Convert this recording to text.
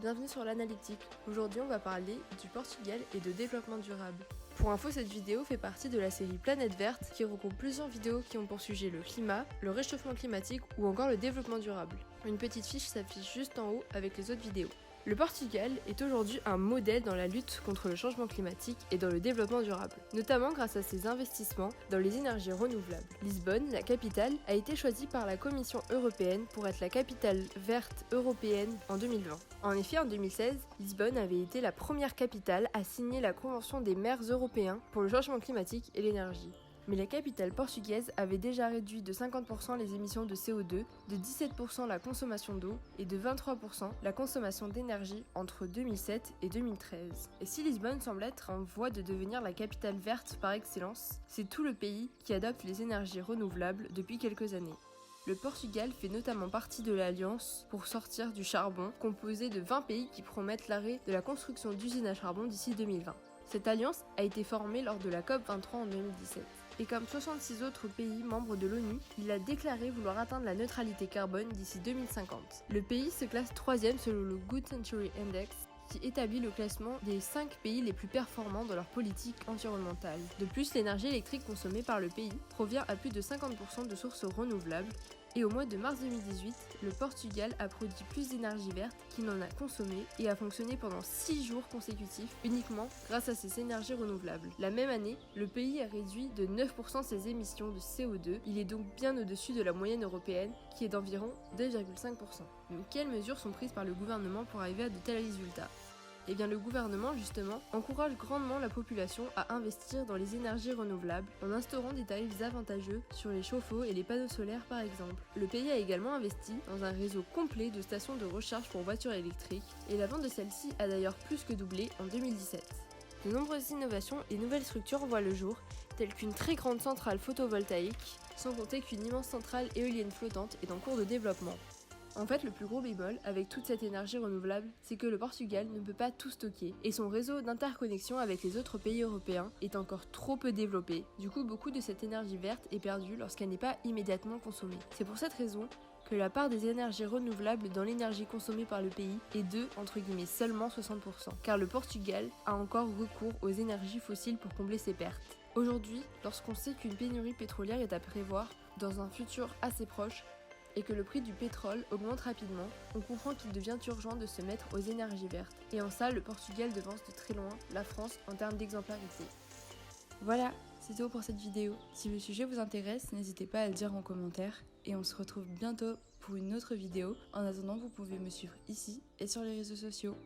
bienvenue sur l'analytique. Aujourd'hui on va parler du Portugal et de développement durable. Pour info, cette vidéo fait partie de la série Planète Verte qui regroupe plusieurs vidéos qui ont pour sujet le climat, le réchauffement climatique ou encore le développement durable. Une petite fiche s'affiche juste en haut avec les autres vidéos. Le Portugal est aujourd'hui un modèle dans la lutte contre le changement climatique et dans le développement durable, notamment grâce à ses investissements dans les énergies renouvelables. Lisbonne, la capitale, a été choisie par la Commission européenne pour être la capitale verte européenne en 2020. En effet, en 2016, Lisbonne avait été la première capitale à signer la Convention des maires européens pour le changement climatique et l'énergie. Mais la capitale portugaise avait déjà réduit de 50% les émissions de CO2, de 17% la consommation d'eau et de 23% la consommation d'énergie entre 2007 et 2013. Et si Lisbonne semble être en voie de devenir la capitale verte par excellence, c'est tout le pays qui adopte les énergies renouvelables depuis quelques années. Le Portugal fait notamment partie de l'Alliance pour sortir du charbon, composée de 20 pays qui promettent l'arrêt de la construction d'usines à charbon d'ici 2020. Cette alliance a été formée lors de la COP23 en 2017. Et comme 66 autres pays membres de l'ONU, il a déclaré vouloir atteindre la neutralité carbone d'ici 2050. Le pays se classe 3e selon le Good Century Index, qui établit le classement des 5 pays les plus performants dans leur politique environnementale. De plus, l'énergie électrique consommée par le pays provient à plus de 50% de sources renouvelables. Et au mois de mars 2018, le Portugal a produit plus d'énergie verte qu'il n'en a consommé et a fonctionné pendant 6 jours consécutifs uniquement grâce à ces énergies renouvelables. La même année, le pays a réduit de 9% ses émissions de CO2. Il est donc bien au-dessus de la moyenne européenne qui est d'environ 2,5%. Mais quelles mesures sont prises par le gouvernement pour arriver à de tels résultats ? Eh bien, le gouvernement, justement, encourage grandement la population à investir dans les énergies renouvelables en instaurant des tarifs avantageux sur les chauffe-eau et les panneaux solaires par exemple. Le pays a également investi dans un réseau complet de stations de recharge pour voitures électriques et la vente de celles-ci a d'ailleurs plus que doublé en 2017. De nombreuses innovations et nouvelles structures voient le jour, telles qu'une très grande centrale photovoltaïque, sans compter qu'une immense centrale éolienne flottante est en cours de développement. En fait, le plus gros bémol avec toute cette énergie renouvelable, c'est que le Portugal ne peut pas tout stocker et son réseau d'interconnexion avec les autres pays européens est encore trop peu développé. Du coup, beaucoup de cette énergie verte est perdue lorsqu'elle n'est pas immédiatement consommée. C'est pour cette raison que la part des énergies renouvelables dans l'énergie consommée par le pays est de, entre guillemets, seulement 60%, car le Portugal a encore recours aux énergies fossiles pour combler ses pertes. Aujourd'hui, lorsqu'on sait qu'une pénurie pétrolière est à prévoir dans un futur assez proche, et que le prix du pétrole augmente rapidement, on comprend qu'il devient urgent de se mettre aux énergies vertes. Et en ça, le Portugal devance de très loin la France en termes d'exemplarité. Voilà, c'est tout pour cette vidéo. Si le sujet vous intéresse, n'hésitez pas à le dire en commentaire. Et on se retrouve bientôt pour une autre vidéo. En attendant, vous pouvez me suivre ici et sur les réseaux sociaux.